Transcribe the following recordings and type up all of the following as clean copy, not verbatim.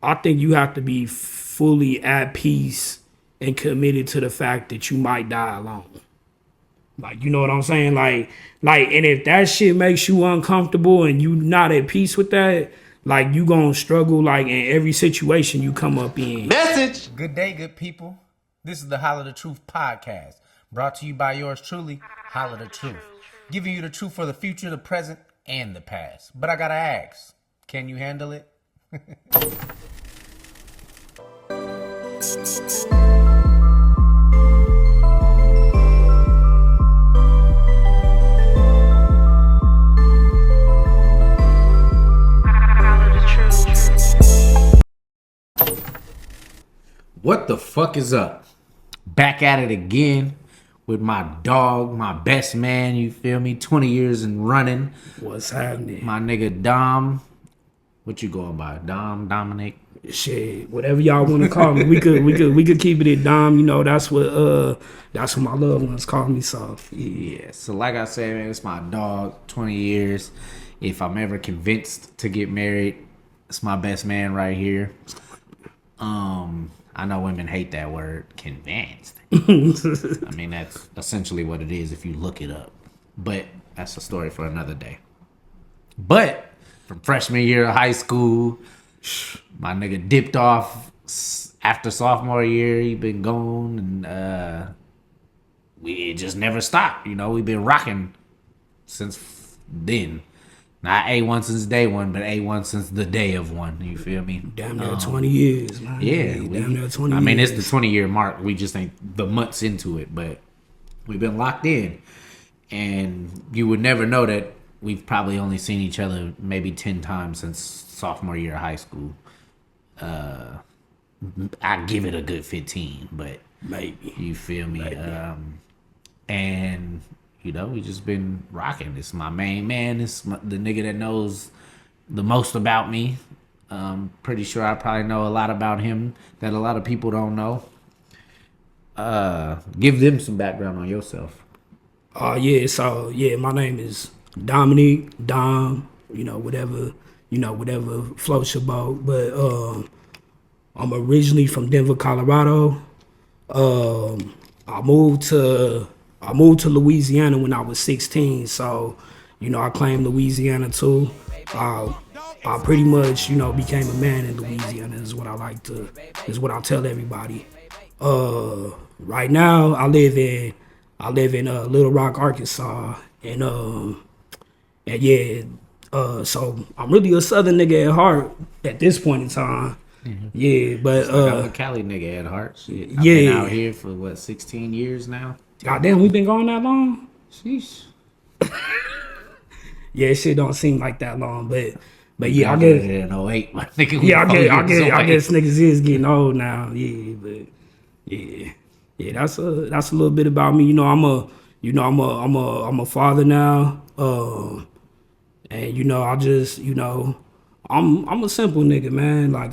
I think you have to be fully at peace and committed to the fact that you might die alone. Like, you know what I'm saying? And if that shit makes you uncomfortable and you not at peace with that, like, you gonna struggle, like, in every situation you come up in. Message! Good day, good people. This is the Holla the Truth podcast, brought to you by yours truly, Holla the Truth. Giving you the truth for the future, the present, and the past. But I gotta ask, can you handle it? What the fuck is up? Back at it again with my dog, my best man, you feel me? 20 years and running. What's happening? My nigga Dom. What you going by? Dom, Dominic? Shit, whatever y'all want to call me. We could keep it at Dom, you know, that's what my loved ones call me, so yeah. So like I said, man, it's my dog, 20 years. If I'm ever convinced to get married, it's my best man right here. I know women hate that word, convinced. I mean, that's essentially what it is if you look it up. But that's a story for another day. But from freshman year of high school, my nigga dipped off after sophomore year. He been gone, and it just never stopped. You know, we've been rocking since then. Not A1 since day one, but A1 since the day of one. You feel me? Damn near 20 years, man. Yeah. Damn near 20 years. I mean, it's the 20-year mark. We just ain't the months into it, but we've been locked in. And you would never know that we've probably only seen each other maybe 10 times since sophomore year of high school. I give it a good 15, but maybe. You feel me? And... you know, we just been rocking. It's my main man. It's the nigga that knows the most about me. Pretty sure I probably know a lot about him that a lot of people don't know. Give them some background on yourself. My name is Dominic, Dom, whatever floats your boat. But I'm originally from Denver, Colorado. I moved to Louisiana when I was 16, so, I claim Louisiana too. I pretty much, became a man in Louisiana is what I tell everybody. Right now I live in Little Rock, Arkansas, and so I'm really a Southern nigga at heart at this point in time. Mm-hmm. Yeah, but I'm a Cali nigga at heart. Shit. I've been out here for 16 years now. Goddamn, we been gone that long? Sheesh. Yeah, shit don't seem like that long, but yeah, I guess in 08, my nigga. Yeah, I guess niggas is getting old now. Yeah, but yeah, that's a little bit about me. I'm a father now. And I just I'm a simple nigga, man. I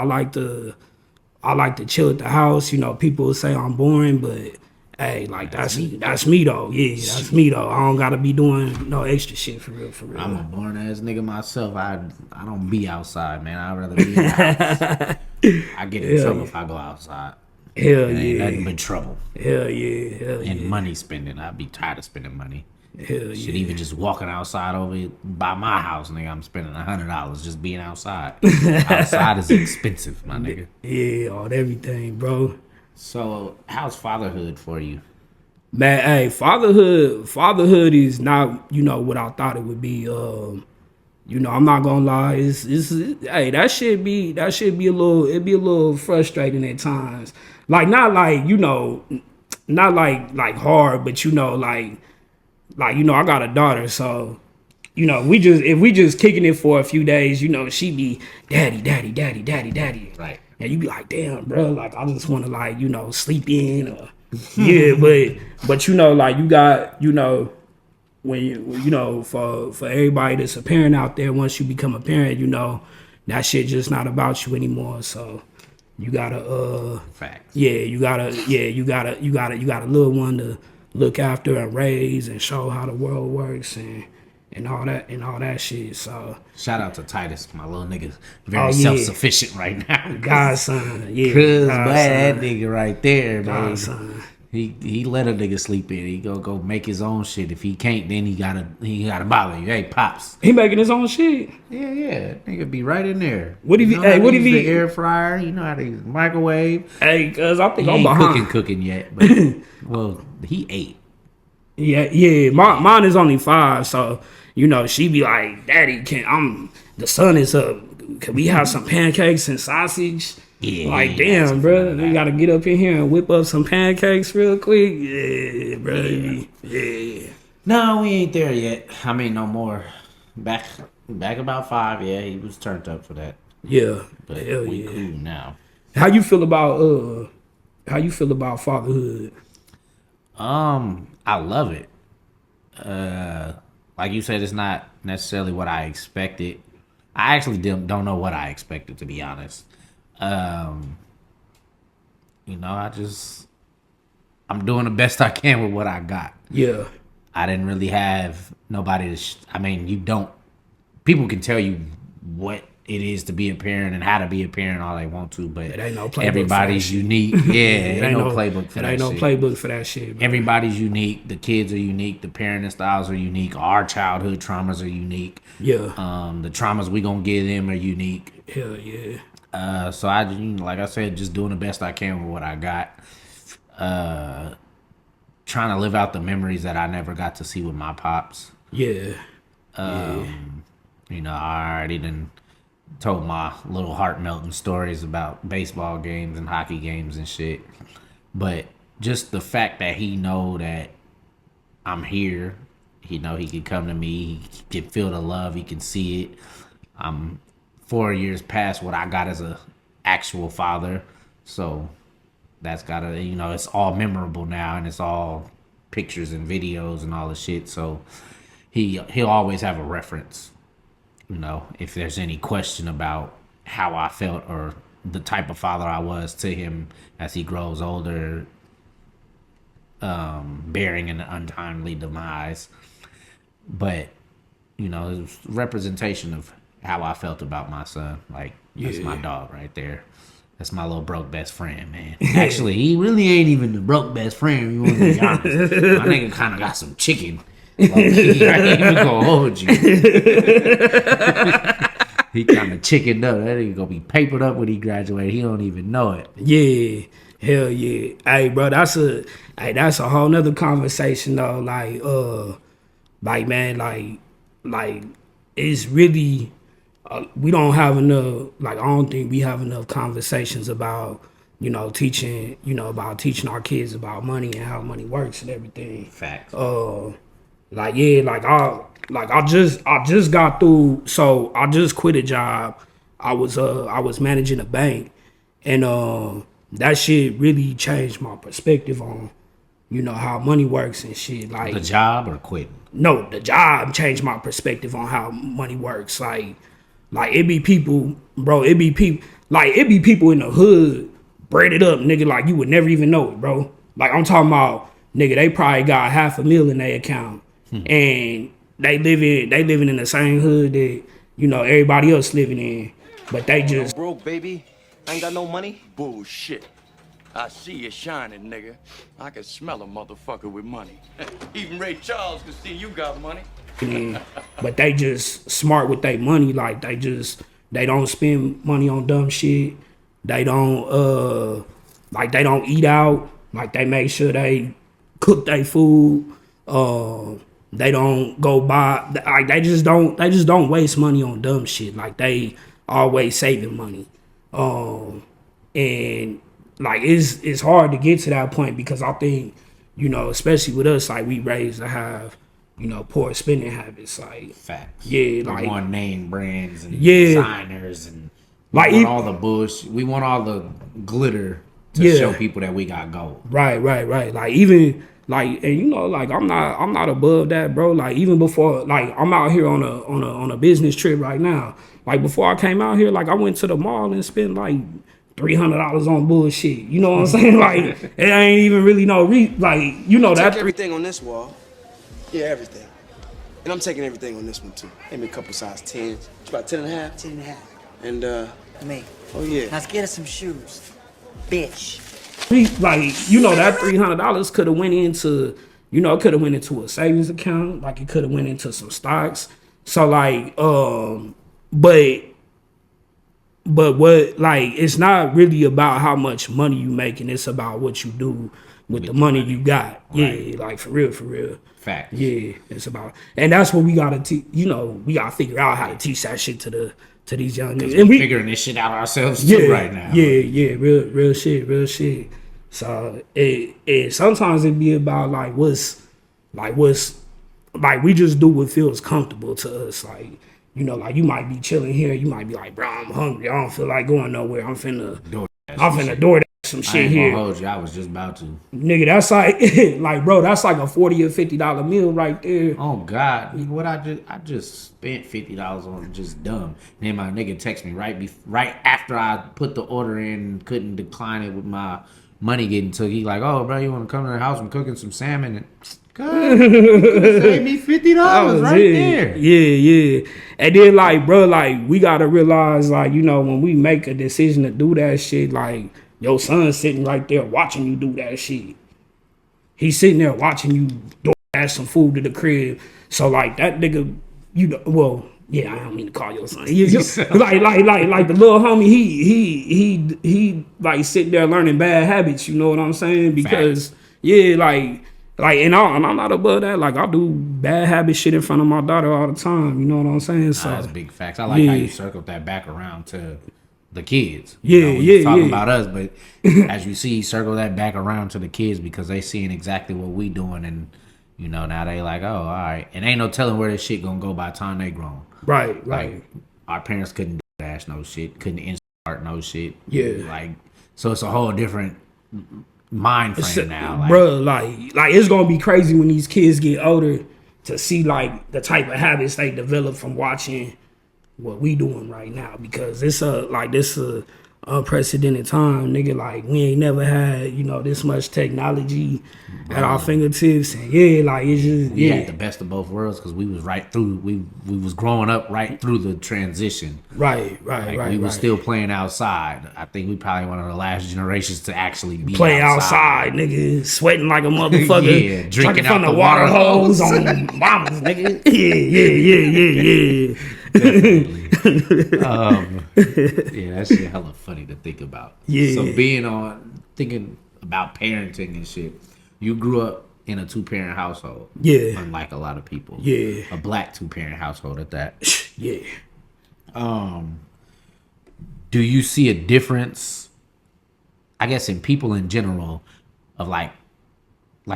like to chill at the house. People say I'm boring, but hey, that's me though. Yeah, that's me though. I don't gotta be doing no extra shit for real. I'm a boring ass nigga myself. I don't be outside, man. I'd rather be in the house. I get in trouble if I go outside. Hell it ain't yeah. nothing but trouble. Hell yeah. And money spending. I'd be tired of spending money. Hell Shit, yeah. even just walking outside over by my house, nigga, I'm spending $100 just being outside. Outside is expensive, my nigga. Yeah, on everything, bro. So, how's fatherhood for you? Man, hey, fatherhood is not, what I thought it would be. I'm not gonna lie. Hey, that should be a little frustrating at times. Like, not like, not like hard, but I got a daughter, so if we just kicking it for a few days, she be daddy. Right. And you be like, damn, bro, like I just want to sleep in or yeah, but you got when for everybody that's a parent out there, once you become a parent, that shit just not about you anymore. So you gotta facts. You got a little one to look after and raise and show how the world works and and all that shit. So Shout out to Titus, my little nigga. oh Very yeah, self-sufficient right now. godson, yeah, Cause man, that godson, nigga right there, man. godson. He let a nigga sleep in. He go make his own shit. If he can't, then he gotta bother you. Hey, pops. He making his own shit. Yeah. Nigga be right in there. What if you he? know Hey, how what to if use he? the air fryer? You know how to use the microwave. Hey, cause I think He I'm ain't behind. cooking yet. But, well, he ate. Yeah. Mine is only 5, so she be like, "Daddy, the sun is up. Can we have some pancakes and sausage?" Yeah, Like, he ain't damn, asking for bro, none of we that. gotta get up in here and whip up some pancakes real quick. Yeah, bro. Yeah. No, we ain't there yet. I mean, no more. Back about 5. Yeah, he was turned up for that. Yeah. But Hell we yeah. cool now. How you feel about fatherhood? I love it. Like you said, it's not necessarily what I expected. I actually don't know what I expected, to be honest. I'm doing the best I can with what I got. Yeah. I didn't really have nobody to. I mean, you don't. People can tell you what it is to be a parent and how to be a parent all they want to, but It ain't no playbook everybody's for that shit. unique. Yeah, ain't no playbook for It that ain't no shit. playbook for that shit, bro. Everybody's unique. The kids are unique. The parenting styles are unique. Our childhood traumas are unique. Yeah. The traumas we gonna give them are unique. Hell yeah. So I, like I said, just doing the best I can with what I got. Trying to live out the memories that I never got to see with my pops. Yeah. I already done told my little heart melting stories about baseball games and hockey games and shit. But just the fact that he know that I'm here, he can come to me, he can feel the love, he can see it. I'm 4 years past what I got as a actual father, so that's gotta, it's all memorable now, and it's all pictures and videos and all the shit. So he'll always have a reference. If there's any question about how I felt or the type of father I was to him as he grows older, bearing an untimely demise. But, it's representation of how I felt about my son. Like, that's my dog right there. That's my little broke best friend, man. Actually, he really ain't even the broke best friend, you want to be honest. My nigga kind of got some chicken. Like, I ain't even gonna hold you. He kind of chickened up. That nigga gonna be papered up when he graduated. He don't even know it. Yeah. Hell yeah. Hey, bro, that's a whole nother conversation though. Like, it's really, we don't have enough, I don't think we have enough conversations about, teaching our kids about money and how money works and everything. Facts. I just got through, so I just quit a job. I was managing a bank, and that shit really changed my perspective on, how money works and shit. Like, the job or quitting? No, the job changed my perspective on how money works. Like it be people, bro. It be people in the hood, braided up, nigga. Like, you would never even know it, bro. Like, I'm talking about, nigga. They probably got $500,000 in their account, and they living in the same hood that everybody else living in, but they just I'm broke, baby. I ain't got no money. Bullshit. I see you shining, nigga. I can smell a motherfucker with money. Even Ray Charles can see you got money. but they just smart with their money. Like, they don't spend money on dumb shit. They don't they don't eat out. Like, they make sure they cook their food. They don't go buy. Like, they just don't waste money on dumb shit. Like, they always saving money. And like, it's hard to get to that point because I think, especially with us, like, we raised to have, poor spending habits. Like, facts. Yeah, we like, want name brands and yeah, designers, and we like, want all the bush. We want all the glitter to show people that we got gold. Right. Like, even like, and like, I'm not above that, bro. Like, even before, like, I'm out here on a business trip right now. Like, before I came out here, like, I went to the mall and spent like $300 on bullshit. You know what I'm saying? Like, it ain't even really no that everything on this wall. Yeah, everything. And I'm taking everything on this one, too. Maybe a couple size 10s. It's about 10 and a half. 10 and a half. And, Me. oh, yeah. Now let's get us some shoes. Bitch. Like, you know, that $300 could have went into, you know, it could have went into a savings account. Like, it could have went into some stocks. So, like, but what, like, it's not really about how much money you making. It's about what you do with the money you got. Right. Yeah, like, for real. Fact. Yeah, it's about, and that's what we gotta teach. You know, we gotta figure out how to teach that shit to these young niggas. And we figuring this shit out ourselves too right now. Yeah, real shit. So it sometimes it be about like what's we just do what feels comfortable to us. Like, you know, like you might be chilling here, you might be like, bro, I'm hungry, I don't feel like going nowhere. I'm finna door some shit here. Hold you. I was just about to. Nigga, that's like, bro, that's like a $40 or $50 meal right there. Oh God, what I just spent $50 on just dumb. And then my nigga text me right after I put the order in, couldn't decline it with my money getting took. He like, oh bro, you want to come to the house? I'm cooking some salmon. And God, you saved me $50 right there. Yeah. And then like, bro, like we gotta realize, like, you know, when we make a decision to do that shit, like, your son's sitting right there watching you do that shit. He's sitting there watching you DoorDash some food to the crib. So like that nigga, you know, well, yeah, I don't mean to call your son. Like the little homie, he like sitting there learning bad habits. You know what I'm saying? Because yeah, like, and I'm not above that. Like, I do bad habit shit in front of my daughter all the time. You know what I'm saying? So that's big facts. I like how you circled that back around to the kids. Talking about us, but as you see, circle that back around to the kids because they seeing exactly what we doing, and you know now they like, oh, all right, and ain't no telling where this shit gonna go by the time they grown. Right. Like our parents couldn't dash no shit, couldn't insert no shit. Yeah. Like, so it's a whole different mind frame now. Like, bro, like it's gonna be crazy when these kids get older to see like the type of habits they develop from watching what we doing right now, because it's a unprecedented time, nigga. Like, we ain't never had, you know, this much technology at our fingertips, and like it's just we had the best of both worlds because we was right through. We was growing up right through the transition. Right. We was still playing outside. I think we probably one of the last generations to actually be play outside, nigga, sweating like a motherfucker, drinking from out the water hose on mamas, nigga. Yeah. That shit hella funny to think about. So thinking about parenting and shit, you grew up in a 2-parent household. Unlike a lot of people. A black 2-parent household at that. Do you see a difference, I guess, in people in general of like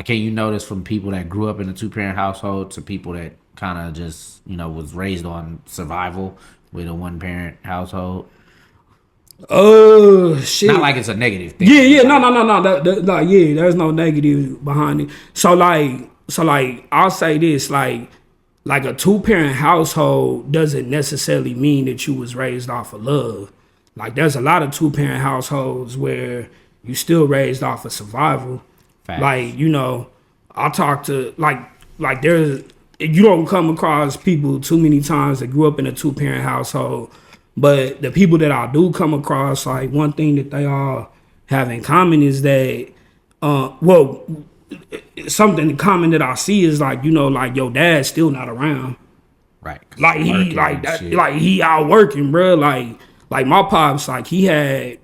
can you notice from people that grew up in a 2-parent household to people that kind of just, you know, was raised on survival with a 1-parent household? Shit. Not like it's a negative thing. No. There's no negative behind it. So like I'll say this, like a 2-parent household doesn't necessarily mean that you was raised off of love. Like, there's a lot of 2-parent households where you still raised off of survival. Facts. Like, you know, I talk to like there's, you don't come across people too many times that grew up in a 2-parent household, but the people that I do come across, like, one thing that they all have in common is that, something common that I see is, like, you know, like, your dad's still not around. Right. Like, he out working, bro. Like my pops, like, he had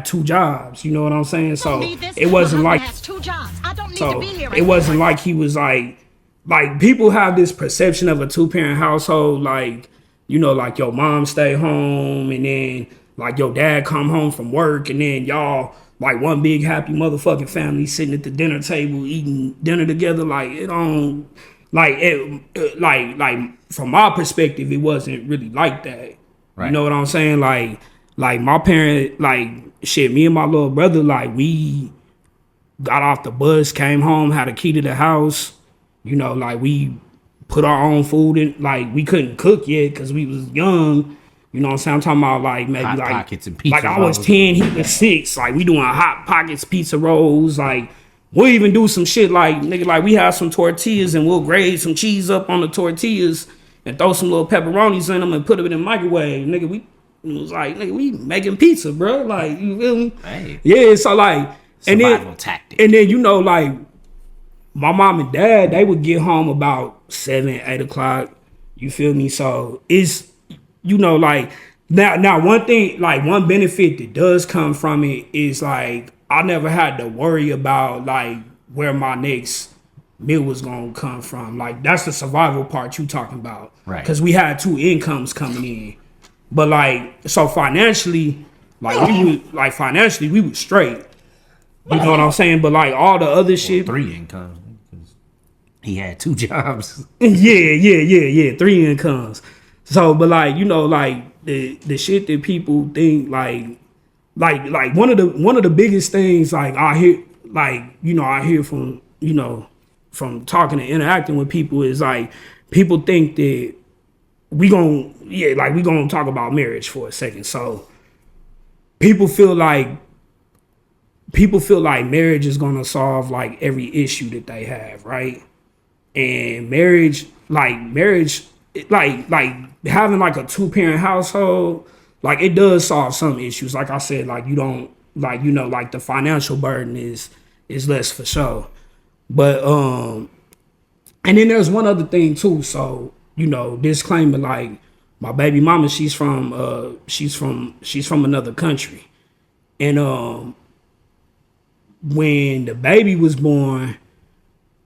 2 jobs, you know what I'm saying? So it wasn't like, it wasn't like he was like people have this perception of a 2-parent household, like, you know, like your mom stay home and then like your dad come home from work and then y'all like one big happy motherfucking family sitting at the dinner table eating dinner together. Like, it don't, like from my perspective, it wasn't really like that. Right. You know what I'm saying? Like my parent, like, shit, me and my little brother, like, we got off the bus, came home, had a key to the house. You know, like, we put our own food in. Like, we couldn't cook yet because we was young. You know what I'm saying? I'm talking about, like, maybe Hot like Pockets and pizza like I was 10, he was 6. Like, we doing Hot Pockets, pizza rolls. Like, we'll even do some shit like, nigga, like we have some tortillas and we'll grade some cheese up on the tortillas and throw some little pepperonis in them and put them in the microwave. Nigga, we was like, nigga, we making pizza, bro. Like, you feel me? Hey. Yeah, so like, Survival tactic. And then, you know, like, my mom and dad, they would get home about 7, 8 o'clock. You feel me? So it's, you know, like, now one thing, like, one benefit that does come from it is, like, I never had to worry about, like, where my next meal was gonna come from. Like, that's the survival part you talking about. Right. Because we had 2 incomes coming in. But, like, so financially, like, we was straight. You know what I'm saying? But, like, all the other shit. 3 incomes. He had 2 jobs. Yeah. 3 incomes. So, but, like, you know, like, the shit that people think, like one of the biggest things, like, I hear from, you know, from talking and interacting with people is, like, people think that we gonna talk about marriage for a second. So people feel like marriage is gonna solve, like, every issue that they have, right? And marriage, like having, like, a 2-parent household, like, it does solve some issues. Like I said, like, you don't, like, you know, like, the financial burden is less for sure. But and then there's one other thing too. So, you know, disclaimer, like, my baby mama, she's from another country. And when the baby was born,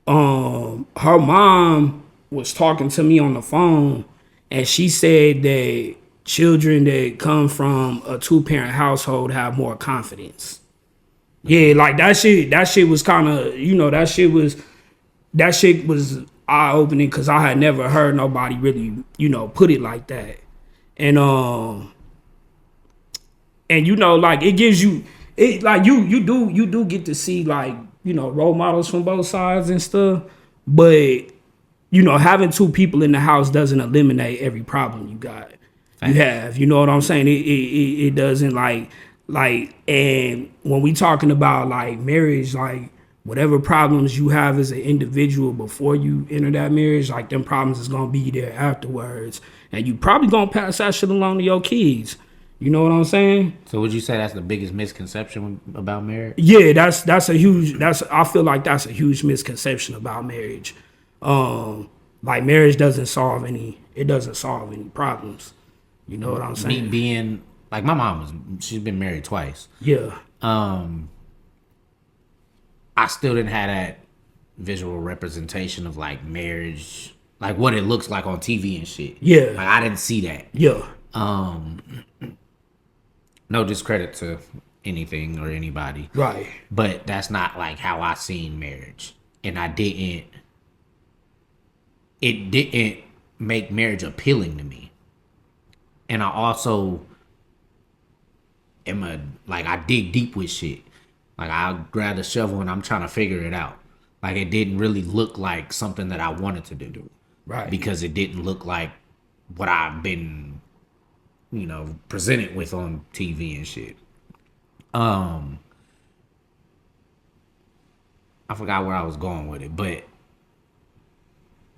her mom was talking to me on the phone, and she said that children that come from a 2-parent household have more confidence. Yeah, like, that shit was kind of, you know, that shit was eye-opening, because I had never heard nobody really, you know, put it like that. And you know, like, it gives you, it, like, you do get to see, like, you know, role models from both sides and stuff. But, you know, having 2 people in the house doesn't eliminate every problem you got. You have, you know what I'm saying? It doesn't, like, and when we talking about, like, marriage, like, whatever problems you have as an individual before you enter that marriage, like, them problems is gonna be there afterwards, and you probably gonna pass that shit along to your kids. You know what I'm saying? So would you say that's the biggest misconception about marriage? Yeah, I feel like that's a huge misconception about marriage. Like, marriage doesn't solve any problems. You know what I'm saying? Me being, like, my mom she's been married twice. Yeah. I still didn't have that visual representation of, like, marriage, like, what it looks like on TV and shit. Yeah. Like, I didn't see that. Yeah. No discredit to anything or anybody. Right. But that's not, like, how I seen marriage. And it didn't make marriage appealing to me. And I also I dig deep with shit. Like, I grab the shovel and I'm trying to figure it out. Like, it didn't really look like something that I wanted to do. Right. Because it didn't look like what I've been, you know, presented with on TV and shit. I forgot where I was going with it, but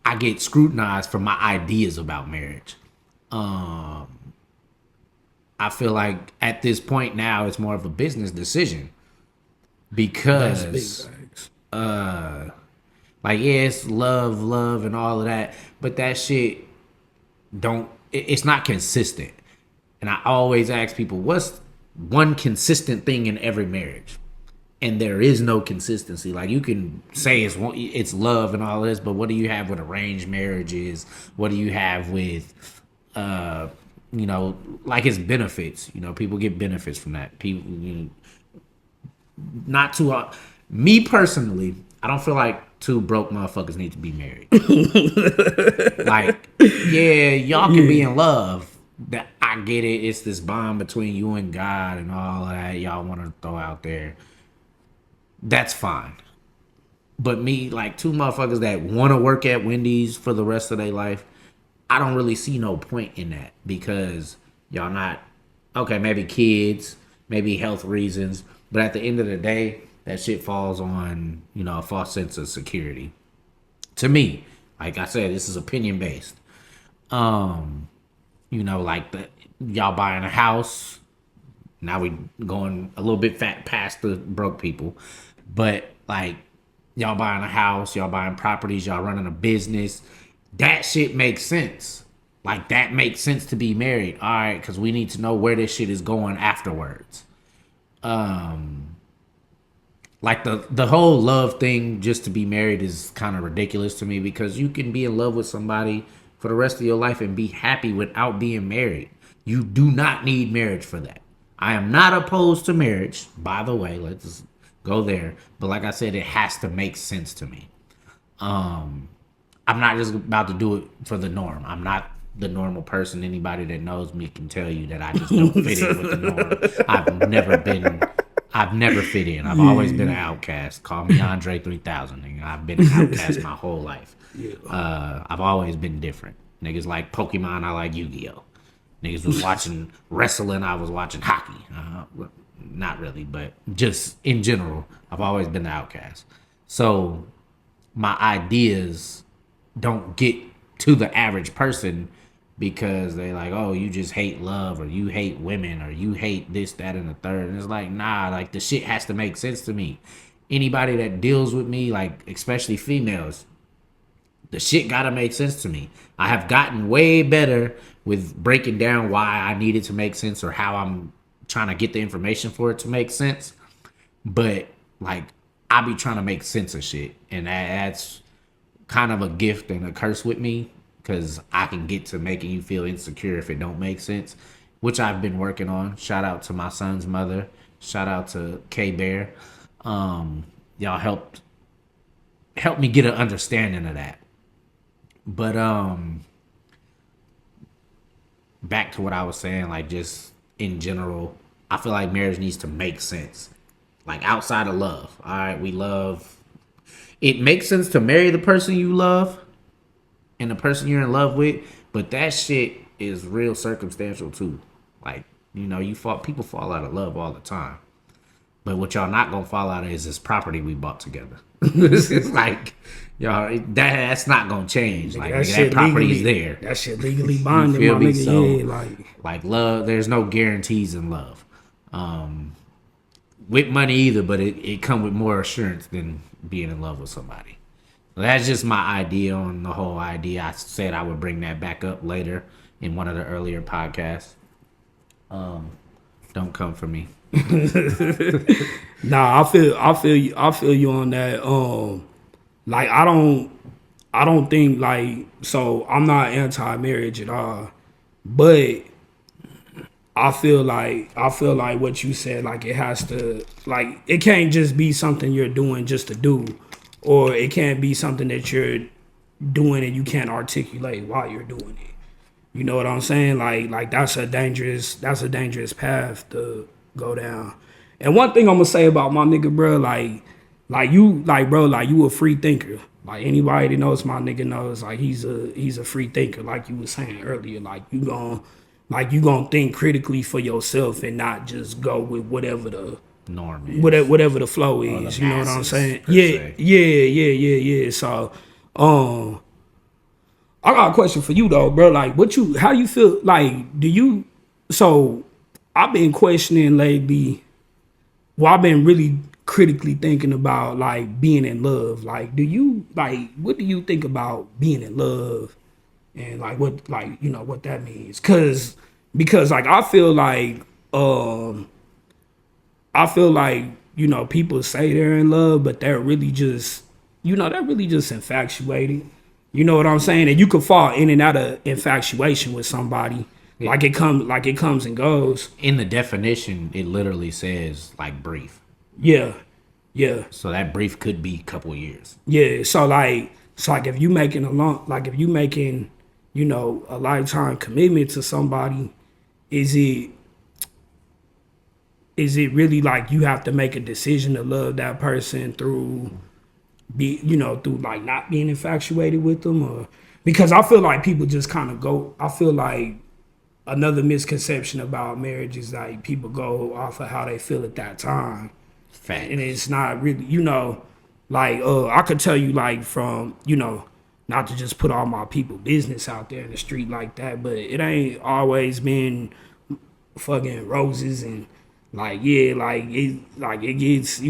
I get scrutinized for my ideas about marriage. I feel like at this point now it's more of a business decision, because like, yeah, it's love and all of that, but that shit it's not consistent. And I always ask people, what's one consistent thing in every marriage? And there is no consistency. Like, you can say it's love and all this, but what do you have with arranged marriages? What do you have with, you know, like, it's benefits? You know, people get benefits from that. People, you know, not too hard. Me personally, I don't feel like 2 broke motherfuckers need to be married. Like, yeah, y'all can be in love. That, I get it. It's this bond between you and God and all of that y'all want to throw out there. That's fine. But me, like, 2 motherfuckers that want to work at Wendy's for the rest of their life, I don't really see no point in that, because y'all not, okay, maybe kids, maybe health reasons, but at the end of the day, that shit falls on, a false sense of security. To me, like I said, this is opinion based. Like y'all buying a house. Now we going a little bit past the broke people, but like y'all buying a house, y'all buying properties, y'all running a business. That shit makes sense. Like that makes sense to be married. All right, because we need to know where this shit is going afterwards. Like the whole love thing just to be married is kind of ridiculous to me, because you can be in love with somebody for the rest of your life and be happy without being married. You do not need marriage for that. I am not opposed to marriage, by the way. Let's just go there. But like I said, it has to make sense to me. I'm not just about to do it for the norm. I'm not the normal person. Anybody that knows me can tell you that I just don't fit in with the norm. I've never fit in. I've always been an outcast. Call me Andre 3000. Nigga. I've been an outcast my whole life. I've always been different. Niggas like Pokemon, I like Yu-Gi-Oh! Niggas was watching wrestling, I was watching hockey. Not really, but just in general, I've always been the outcast. So my ideas don't get to the average person because they like, oh, you just hate love, or you hate women, or you hate this, that, and the third. And it's like, nah, like the shit has to make sense to me. Anybody that deals with me, like especially females, the shit gotta make sense to me. I have gotten way better with breaking down why I need it to make sense, or how I'm trying to get the information for it to make sense. But like, I be trying to make sense of shit, and that's kind of a gift and a curse with me, because I can get to making you feel insecure if it don't make sense, which I've been working on. Shout out to my son's mother. Shout out to K Bear. Y'all helped me get an understanding of that. But back to what I was saying, like just in general, I feel like marriage needs to make sense. Like outside of love. All right, we love. It makes sense to marry the person you love and the person you're in love with, but that shit is real circumstantial too. Like, people fall out of love all the time. But what y'all not gonna fall out of is this property we bought together. It's like, y'all, that's not gonna change. Like that property's there. That shit legally binding, my nigga. So, yeah, like love, there's no guarantees in love. With money either, but it come with more assurance than being in love with somebody. So that's just my idea on the whole idea. I said I would bring that back up later in one of the earlier podcasts. Don't come for me. Nah, I feel you on that. Like I don't think like, so I'm not anti-marriage at all, but I feel like what you said, like it has to, like it can't just be something you're doing just to do, or it can't be something that you're doing and you can't articulate why you're doing it. You know what I'm saying? Like that's a dangerous path to go down. And one thing I'm gonna say about my nigga, bro, you a free thinker. Like anybody that knows my nigga knows, like he's a free thinker. Like you were saying earlier, like you gonna think critically for yourself and not just go with whatever the norm is, whatever the flow is. You know what I'm saying? Yeah. So, I got a question for you though, bro. Like, how you feel? Like, so I've been questioning lately. Well, I've been really critically thinking about like being in love. Like, what do you think about being in love? And like what that means, because like I feel like people say they're in love, but they're really just infatuated. You know what I'm saying? And you could fall in and out of infatuation with somebody. Yeah. Like it comes and goes. In the definition, it literally says like brief. Yeah. So that brief could be a couple of years. Yeah. So if you making a lifetime commitment to somebody, is it really like you have to make a decision to love that person through like not being infatuated with them? Or because I feel like people just kind of go, I feel like another misconception about marriage is like people go off of how they feel at that time. Fact. And it's not really, like I could tell you like from, not to just put all my people business out there in the street like that, but it ain't always been fucking roses and like it gets,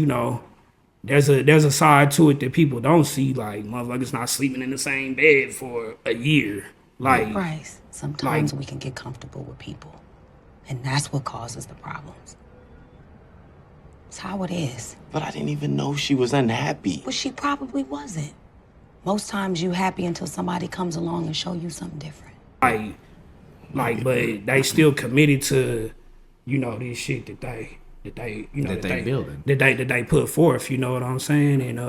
there's a side to it that people don't see, like motherfuckers not sleeping in the same bed for a year. Like Bryce, sometimes we can get comfortable with people, and that's what causes the problems. It's how it is. But I didn't even know she was unhappy. Well, she probably wasn't. Most times you happy until somebody comes along and show you something different. Like, but they still committed to, this shit that they building. that they put forth. You know what I'm saying? And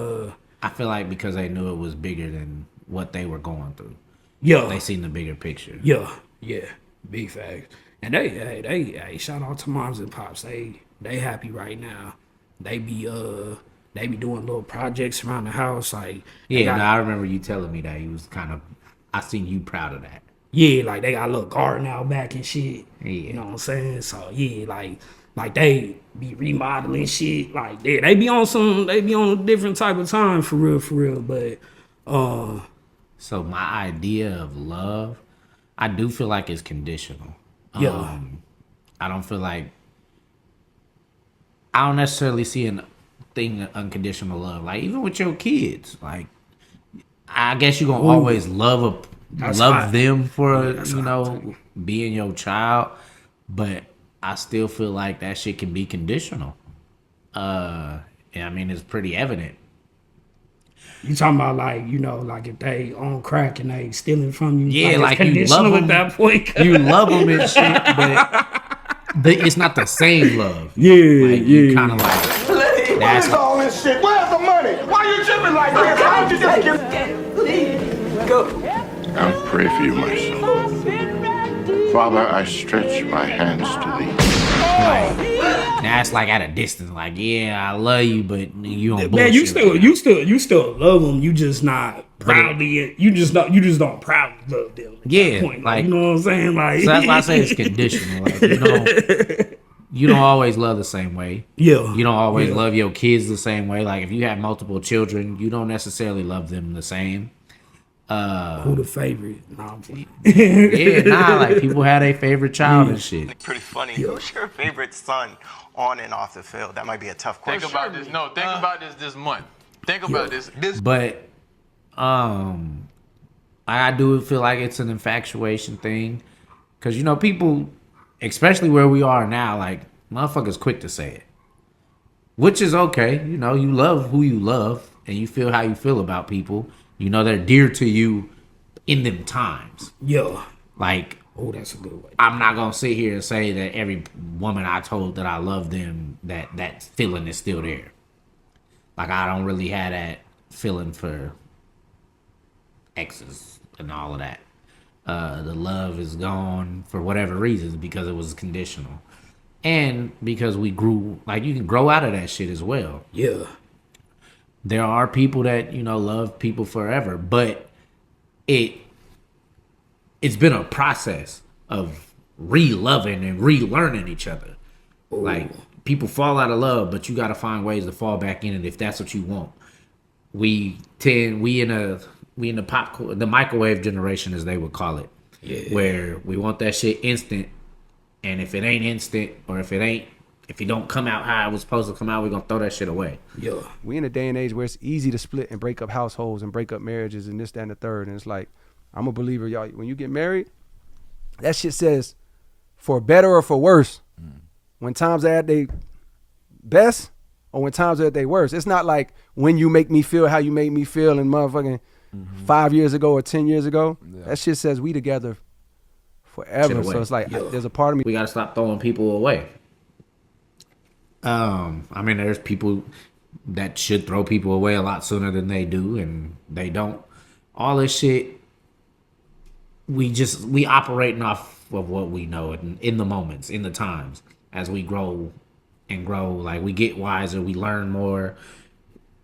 I feel like because they knew it was bigger than what they were going through. Yeah, They seen the bigger picture. Yeah, big facts. And they shout out to moms and pops. They happy right now. They be doing little projects around the house. Like I remember you telling me that you was kind of. I seen you proud of that. Yeah, like they got a little garden out back and shit. Yeah. You know what I'm saying? So yeah, like they be remodeling shit. Like they be on a different type of time for real. But So my idea of love, I do feel like it's conditional. Yeah. I don't feel like I don't necessarily see an thing of unconditional love. Like even with your kids, like I guess you're gonna always love hot. them for That's hot, too. being your child, but I still feel like that shit can be conditional. And I mean it's pretty evident. you talking about like if they on crack and they stealing from you? Yeah, it's like you conditional love them at that point. You love them and shit, but it's not the same love. Yeah, like, you yeah. kind of like that's all this shit? Where's the money? Why you tripping like this? Why don't you just give... I'll pray for you, my son. Father, I stretch my hands to thee. like that's like at a distance. Like yeah, I love you, but you don't. Man, you still love them. You just not But proudly. You just don't proudly love them. At Yeah, that point. like- you know what I'm saying. Like So that's why I say it's conditional. Like you don't always love the same way. Yeah, You don't always yeah. love your kids the same way. Like if you have multiple children, you don't necessarily love them the same. Who the favorite? Nah, I'm playing. Yeah, like people have their favorite child and shit. Pretty funny. Who's your favorite son on and off the field? That might be a tough question. Think about this. No, think about this month. Think about this. But I do feel like it's an infatuation thing, because people, especially where we are now, like motherfuckers quick to say it, which is okay. You love who you love and you feel how you feel about people. They're dear to you in them times. Yeah. Like, Oh, that's a good one. I'm not gonna sit here and say that every woman I told that I love them, that feeling is still there. Like I don't really have that feeling for exes and all of that. The love is gone for whatever reasons, because it was conditional, and because we grew. Like you can grow out of that shit as well. Yeah. There are people that love people forever, but it's been a process of re-loving and relearning each other. Ooh. Like people fall out of love, but you got to find ways to fall back in it if that's what you want. We in the microwave generation, as they would call it, where we want that shit instant, and if it ain't instant, or if it don't come out how it was supposed to come out, we're gonna throw that shit away. Yeah. We in a day and age where it's easy to split and break up households and break up marriages and this, that, and the third. And it's like, I'm a believer, y'all. When you get married, that shit says, for better or for worse, when times are at their best or when times are at their worst. It's not like when you make me feel how you made me feel and motherfucking 5 years ago or 10 years ago. Yeah. That shit says we together forever. So it's like, there's a part of me. We gotta stop throwing people away. I mean, there's people that should throw people away a lot sooner than they do, and they don't. All this shit, we operating off of what we know in the moments, in the times, as we grow and grow. Like we get wiser, we learn more.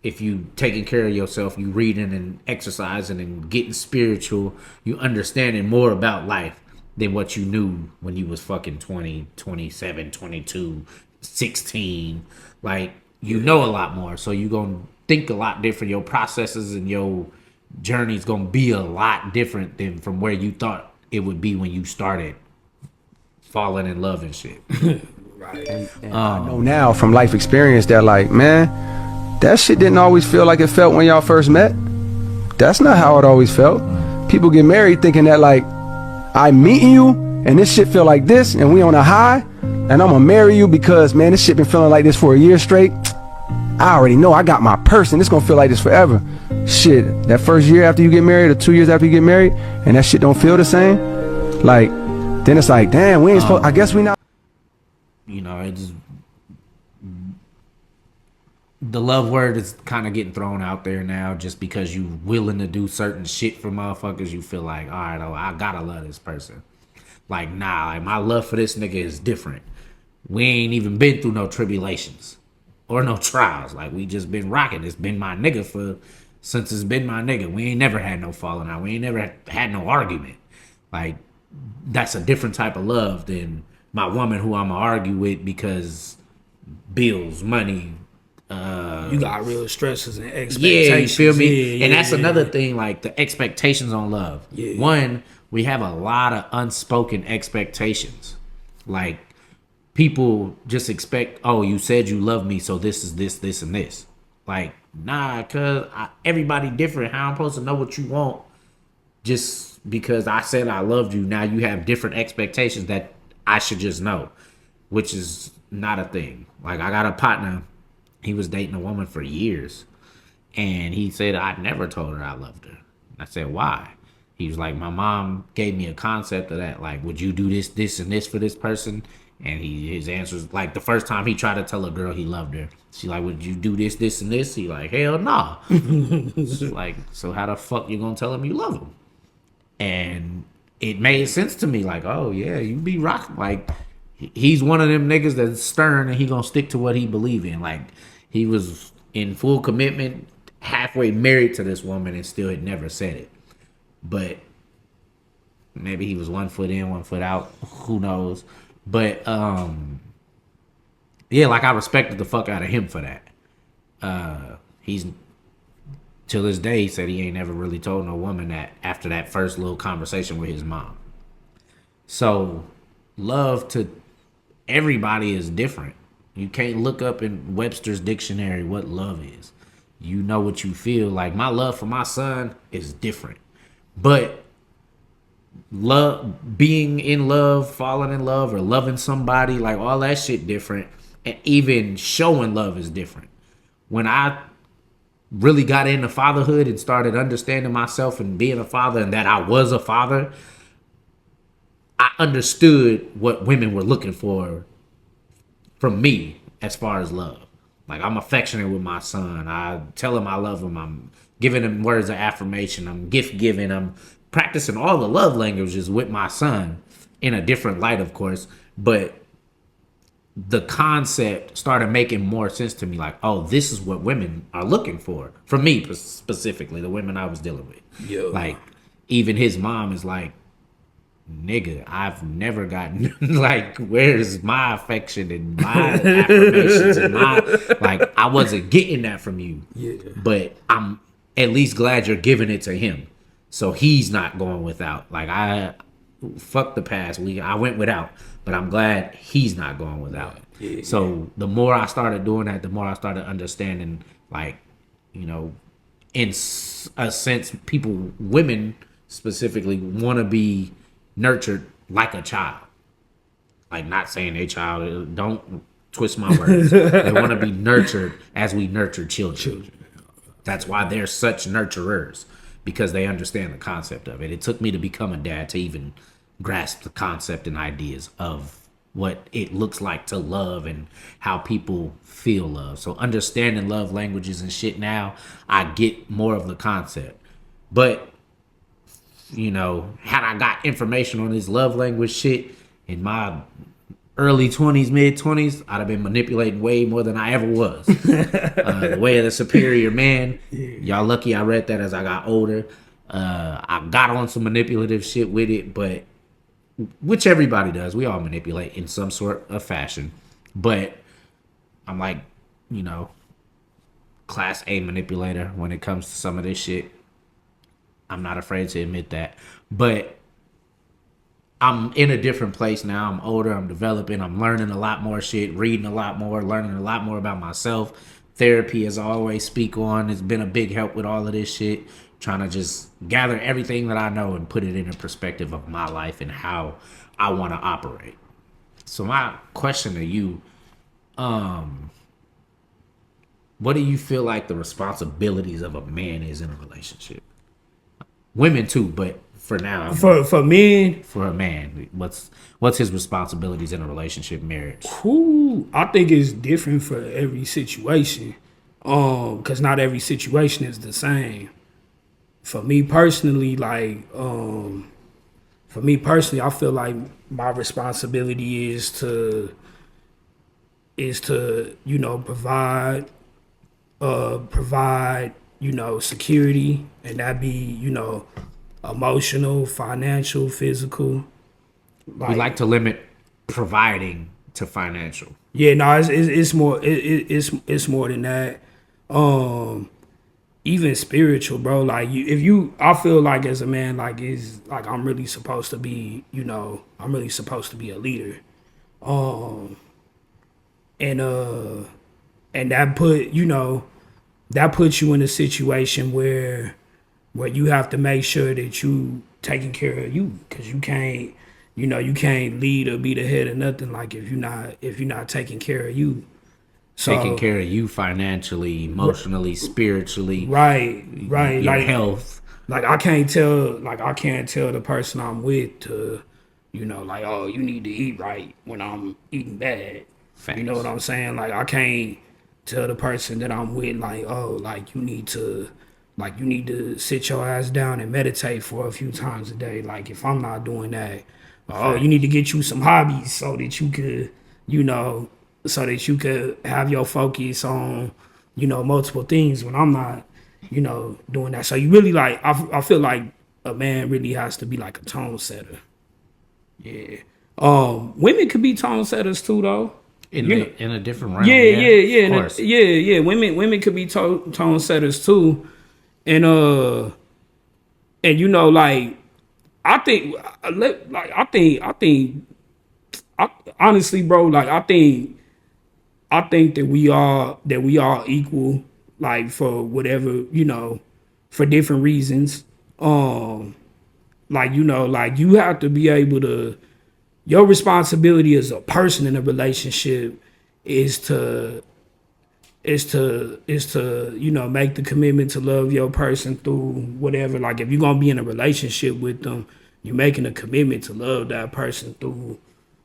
If you taking care of yourself, you reading and exercising and getting spiritual, you understanding more about life than what you knew when you was fucking 20, 27, 22, 16. Like you know a lot more. So you gonna think a lot different. Your processes and your journey's gonna be a lot different than from where you thought it would be when you started falling in love and shit. And I know now from life experience that, like, man, that shit didn't always feel like it felt when y'all first met. That's not how it always felt. People get married thinking that, like, I'm meeting you and this shit feel like this and we on a high and I'm gonna marry you because, man, this shit been feeling like this for a year straight. I already know I got my person. It's gonna feel like this forever. Shit, that first year after you get married or 2 years after you get married and that shit don't feel the same, like, then it's like, damn, we ain't supposed, I guess we not. You know, it's the love word is kind of getting thrown out there now just because you willing to do certain shit for motherfuckers. You feel like, all right, I gotta love this person. Like, nah, like my love for this nigga is different. We ain't even been through no tribulations or no trials. Like, we just been rocking. It's been my nigga since it's been my nigga. We ain't never had no falling out. We ain't never had no argument. Like, that's a different type of love than my woman who I'ma argue with because bills, money. You got real stresses and expectations. Yeah, you feel me? Yeah, and that's yeah. another thing, like the expectations on love. Yeah. One, we have a lot of unspoken expectations. Like, people just expect, oh, you said you love me, so this is this, this, and this. Like, nah, cause everybody different. How I'm supposed to know what you want just because I said I loved you? Now you have different expectations that I should just know, which is not a thing. Like, I got a partner, he was dating a woman for years, and he said, I never told her I loved her. I said, why? He was like, my mom gave me a concept of that. Like, would you do this, this, and this for this person? And his answer was, like, the first time he tried to tell a girl he loved her, she like, would you do this, this, and this? He like, hell nah. Like, so how the fuck you gonna tell him you love him? And it made sense to me. Like, oh yeah, you be rocking. Like, he's one of them niggas that's stern and he gonna stick to what he believe in. Like, he was in full commitment, halfway married to this woman, and still had never said it. But maybe he was 1 foot in, 1 foot out. Who knows? But yeah, like, I respected the fuck out of him for that. He's till this day, he said he ain't never really told no woman that after that first little conversation with his mom. So love to everybody is different. You can't look up in Webster's dictionary what love is. You know what you feel. Like, my love for my son is different. But love, being in love, falling in love, or loving somebody, like, all that shit different. And even showing love is different. When I really got into fatherhood and started understanding myself and being a father and that I was a father, I understood what women were looking for from me as far as love. Like, I'm affectionate with my son. I tell him I love him. I'm giving him words of affirmation. I'm gift giving. I'm practicing all the love languages with my son in a different light, of course. But the concept started making more sense to me. Like, oh, this is what women are looking for. For me specifically, the women I was dealing with. Yo. Like, even his mom is like, nigga, I've never gotten, like, where's my affection and my affirmations and my, like, I wasn't getting that from you. Yeah. But I'm at least glad you're giving it to him. So he's not going without. Like, fuck the past. I went without, but I'm glad he's not going without. Yeah. So the more I started doing that, the more I started understanding, like, you know, in a sense, women specifically want to be nurtured like a child. Like, not saying a child, don't twist my words. They want to be nurtured as we nurture children. That's why they're such nurturers, because they understand the concept of it. It took me to become a dad to even grasp the concept and ideas of what it looks like to love and how people feel love. So understanding love languages and shit now, I get more of the concept. But, you know, had I got information on this love language shit in my early 20s, mid 20s, I'd have been manipulating way more than I ever was. The way of the superior man. Y'all lucky I read that as I got older. I got on some manipulative shit with it, but which everybody does. We all manipulate in some sort of fashion. But I'm like, you know, class A manipulator when it comes to some of this shit. I'm not afraid to admit that. But I'm in a different place now. I'm older. I'm developing. I'm learning a lot more shit, reading a lot more, learning a lot more about myself. Therapy, as I always speak on, has been a big help with all of this shit. Trying to just gather everything that I know and put it in a perspective of my life and how I want to operate. So my question to you, what do you feel like the responsibilities of a man is in a relationship? Women too, but for now, for men, for a man, what's his responsibilities in a relationship, marriage? I think it's different for every situation, because not every situation is the same. For me personally, I feel like my responsibility is to provide security, and that be emotional, financial, physical. We like to limit providing to financial. Yeah, no, it's more it's more than that. Even spiritual, bro. Like I feel like as a man, I'm really supposed to be, I'm really supposed to be a leader. And that puts you in a situation where you have to make sure that you taking care of you, because you can't lead or be the head of nothing if you're not taking care of you. So, taking care of you financially, emotionally, spiritually, right, your health. I can't tell the person I'm with to, oh, you need to eat right when I'm eating bad. Facts. You know what I'm saying? I can't tell the person that I'm with, you need to sit your ass down and meditate for a few times a day. If I'm not doing that, you need to get you some hobbies so that you could, have your focus on, multiple things when I'm not, doing that. So you really I feel like a man really has to be like a tone setter. Yeah. Women could be tone setters too, though. In a different realm. Yeah. Of course. Yeah. Women could be tone setters too, and honestly, bro, I think that we all equal, for whatever, for different reasons. You have to be able to. Your responsibility as a person in a relationship is to make the commitment to love your person through whatever. If you're gonna be in a relationship with them, you're making a commitment to love that person through,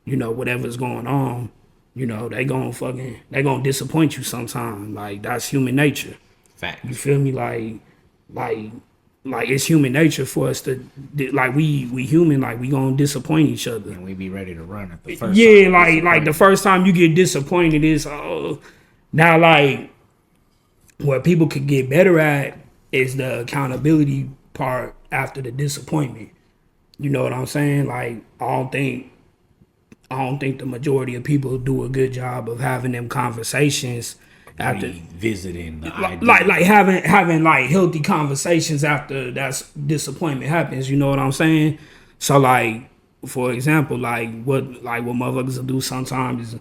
whatever's going on. They gonna disappoint you sometime. That's human nature. Fact. You feel me? It's human nature for us to we human, we gonna disappoint each other, and we be ready to run at the first. Yeah, the first time you get disappointed is now what people could get better at is the accountability part after the disappointment. You know what I'm saying? I don't think the majority of people do a good job of having them conversations after revisiting the idea. having healthy conversations after that disappointment happens. You know what I'm saying? So for example, what motherfuckers will do sometimes is,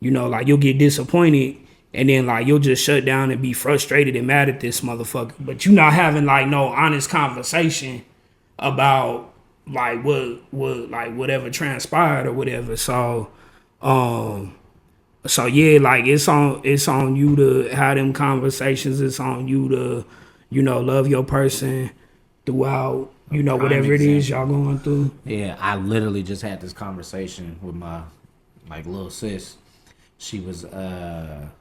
you'll get disappointed and then you'll just shut down and be frustrated and mad at this motherfucker, but you're not having no honest conversation about whatever transpired or whatever. So yeah, it's on you to have them conversations. It's on you to, love your person throughout, whatever it is y'all going through. Yeah, I literally just had this conversation with my little sis. She was mad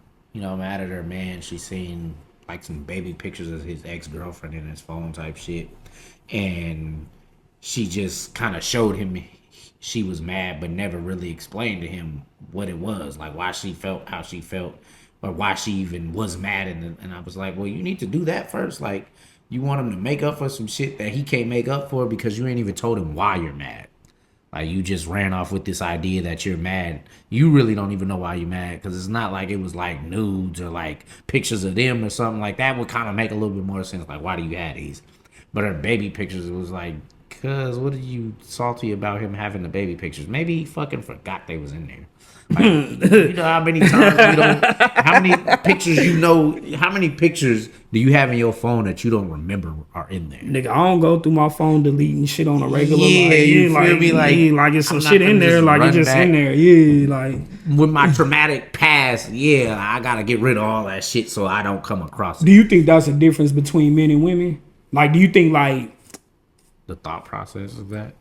at her man. She seen some baby pictures of his ex-girlfriend in his phone type shit, and she just kind of showed him she was mad, but never really explained to him what it was, why she felt how she felt, or why she even was mad. And I was like, well, you need to do that first. You want him to make up for some shit that he can't make up for because you ain't even told him why you're mad. Like, you just ran off with this idea that you're mad. You really don't even know why you're mad, because it's not like it was like nudes or like pictures of them or something like that. Would kind of make a little bit more sense. Like, why do you have these? But her baby pictures, it was like, cuz what are you salty about him having the baby pictures? Maybe he fucking forgot they was in there. Like, you know how many times you don't, how many pictures how many pictures do you have in your phone that you don't remember are in there? Nigga, I don't go through my phone deleting shit on a regular. Yeah, you feel me? Like it's some shit in there, like it's just in there. Yeah, like with my traumatic past, yeah, I gotta get rid of all that shit so I don't come across it. Do you think that's a difference between men and women? Like, do you think like the thought process of that?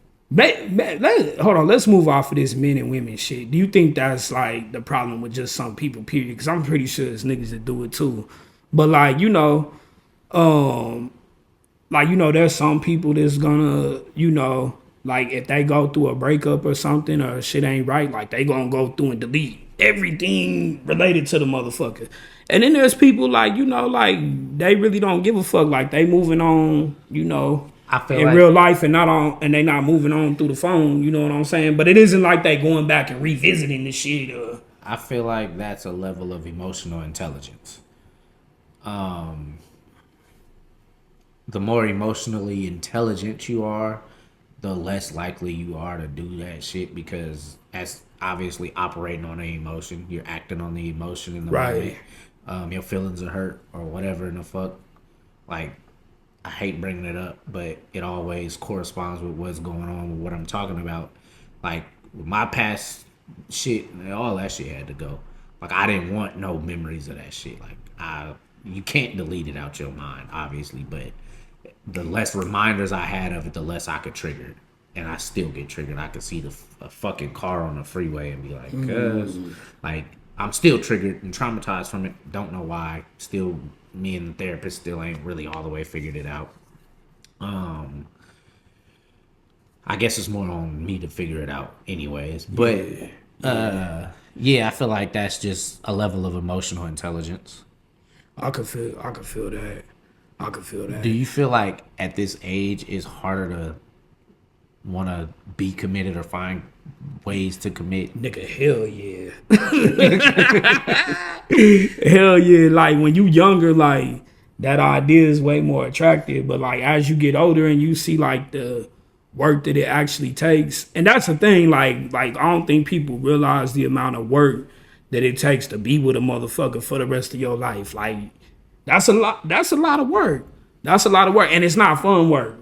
Hold on, let's move off of this men and women shit. Do you think that's like the problem with just some people, period? Because I'm pretty sure it's niggas that do it too. But like, there's some people that's gonna, like if they go through a breakup or something or shit ain't right, like they gonna go through and delete everything related to the motherfucker. And then there's people like, like they really don't give a fuck, like they moving on, I feel in real life and they not moving on through the phone, you know what I'm saying? But it isn't like they going back and revisiting the shit. I feel like that's a level of emotional intelligence. The more emotionally intelligent you are, the less likely you are to do that shit, because that's obviously operating on an emotion. You're acting on the emotion in the moment. Your feelings are hurt or whatever in the fuck. Like, I hate bringing it up, but it always corresponds with what's going on with what I'm talking about. Like, with my past shit, all that shit had to go. Like, I didn't want no memories of that shit. Like, you can't delete it out your mind, obviously, but the less reminders I had of it, the less I could trigger it. And I still get triggered. I could see a fucking car on the freeway and be like, cuz, like, I'm still triggered and traumatized from it. Don't know why. Still, me and the therapist still ain't really all the way figured it out. I guess it's more on me to figure it out anyways. But, yeah, I feel like that's just a level of emotional intelligence. I could feel that. Do you feel like at this age it's harder to want to be committed or find ways to commit? Nigga, hell yeah. Hell yeah. Like, when you younger, like, that idea is way more attractive. But, like, as you get older and you see, like, the work that it actually takes. And that's the thing, like I don't think people realize the amount of work that it takes to be with a motherfucker for the rest of your life. Like, that's a lot of work. That's a lot of work. And it's not fun work.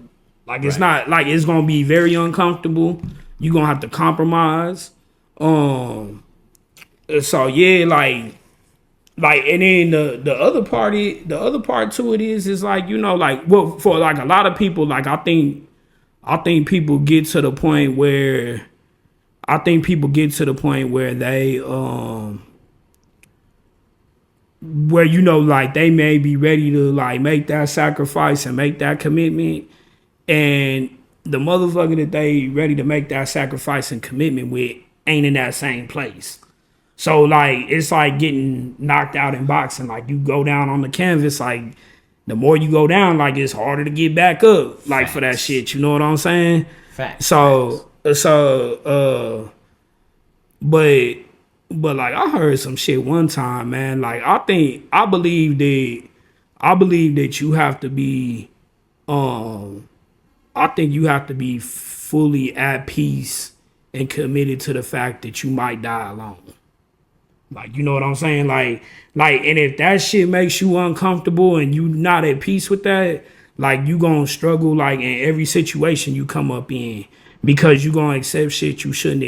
Like, it's not, like, it's gonna be very uncomfortable. You're gonna have to compromise. So yeah, like, and then the other part to it is like, like, well, for like a lot of people, like, I think people get to the point where they where like they may be ready to like make that sacrifice and make that commitment, and the motherfucker that they ready to make that sacrifice and commitment with ain't in that same place. So like, it's like getting knocked out in boxing. Like, you go down on the canvas, like, the more you go down, like, it's harder to get back up, like, for that shit. You know what I'm saying? Facts. But like, I heard some shit one time, man. Like, I believe that you have to be, I think you have to be fully at peace and committed to the fact that you might die alone. Like, you know what I'm saying? Like, and if that shit makes you uncomfortable and you not at peace with that, like, you gonna struggle, like, in every situation you come up in, because you gonna accept shit that you shouldn't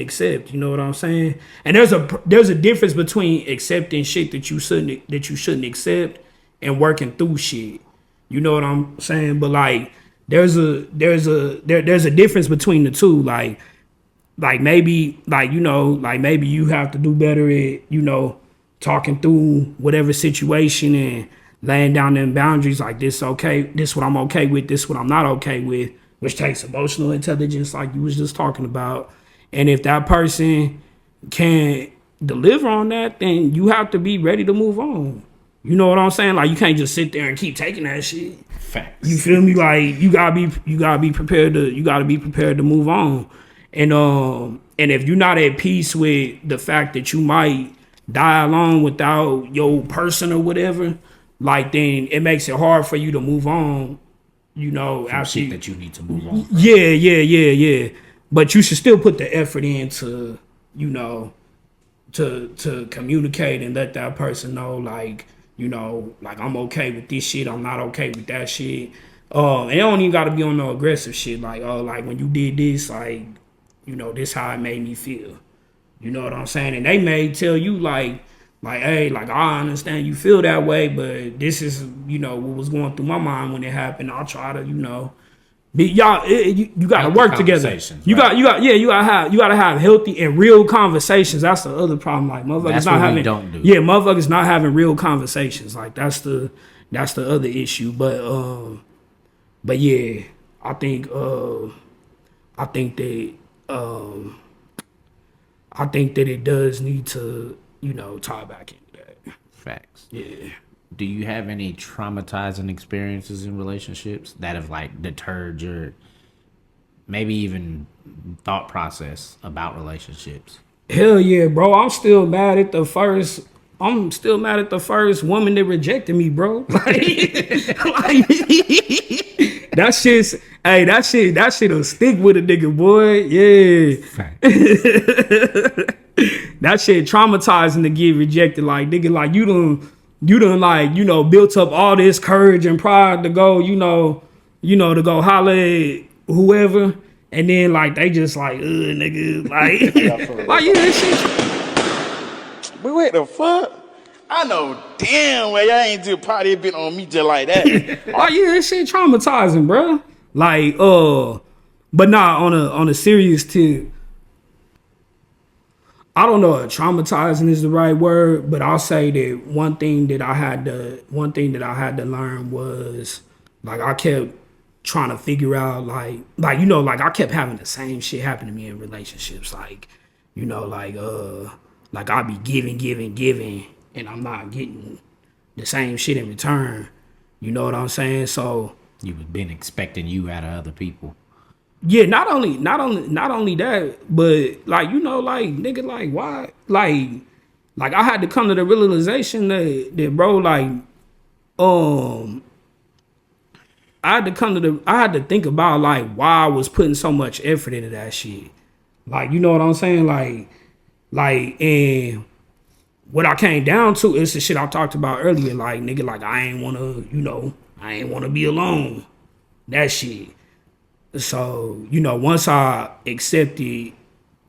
accept. You know what I'm saying? And there's a difference between accepting shit that you shouldn't accept and working through shit. You know what I'm saying? But like, there's a difference between the two. Like maybe maybe you have to do better at, talking through whatever situation and laying down them boundaries. Like, this okay, this what I'm okay with, this what I'm not okay with, which takes emotional intelligence, like you was just talking about. And if that person can't deliver on that, then you have to be ready to move on. You know what I'm saying? Like, you can't just sit there and keep taking that shit. Facts. You feel me? Like, you gotta be prepared to move on. And if you're not at peace with the fact that you might die alone without your person or whatever, like, then it makes it hard for you to move on. You know, From after shit that you need to move on. Yeah. But you should still put the effort into, you know, to communicate and let that person know, like, you know, like, I'm okay with this shit, I'm not okay with that shit. And it don't even gotta be on no aggressive shit, like, oh, like, when you did this, like, you know, this how it made me feel. You know what I'm saying? And they may tell you, like, hey, like, I understand you feel that way, but this is, you know, what was going through my mind when it happened. I'll try to, you know, you gotta work together. You gotta have healthy and real conversations. That's the other problem. Like, motherfuckers motherfuckers not having real conversations. Like, that's the other issue. But yeah, I think that it does need to, you know, tie back into that. Facts. Yeah. Do you have any traumatizing experiences in relationships that have, like, deterred your maybe even thought process about relationships? Hell yeah, bro. I'm still mad at the first woman that rejected me, bro. Like that shit'll stick with a nigga, boy. Yeah. That shit traumatizing to get rejected. Like, nigga, like, you done like, you know, built up all this courage and pride to go, you know, to go holla at whoever, and then, like, they just like, nigga, like, like, yeah, this shit. But wait the fuck? I know damn well y'all ain't do probably been on me just like that. Oh yeah, this shit traumatizing, bro. Like, but nah, on a serious tip, I don't know if traumatizing is the right word, but I'll say that one thing that I had to learn was, like, I kept trying to figure out, like, you know, like, I kept having the same shit happen to me in relationships. Like, you know, like I be giving, and I'm not getting the same shit in return. You know what I'm saying? So You've been expecting you out of other people. yeah, not only that, but, like, you know, like, nigga, like, why, like I had to come to the realization that bro, like, I had to think about, like, why I was putting so much effort into that shit. Like, you know what I'm saying? Like, and what I came down to is the shit I talked about earlier. Like, nigga, like, I ain't wanna be alone. That shit. So, you know, once I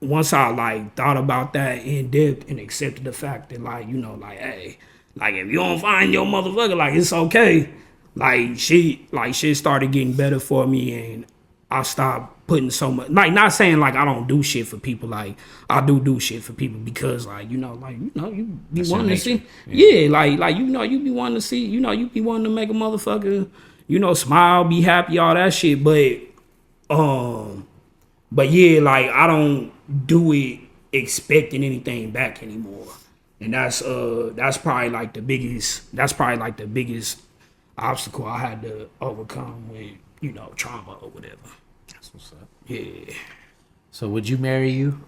like thought about that in depth and accepted the fact that, like, you know, like, hey, like, if you don't find your motherfucker, like, it's okay. Like, shit started getting better for me, and I stopped putting so much, like, not saying like I don't do shit for people, like, I do shit for people because, like, you know, you be wanting to see, yeah, like, you know, you be wanting to see, you know, you be wanting to make a motherfucker, you know, smile, be happy, all that shit, but yeah, like, I don't do it expecting anything back anymore. And that's probably like the biggest obstacle I had to overcome with, you know, trauma or whatever. That's what's up. Yeah. So would you marry you?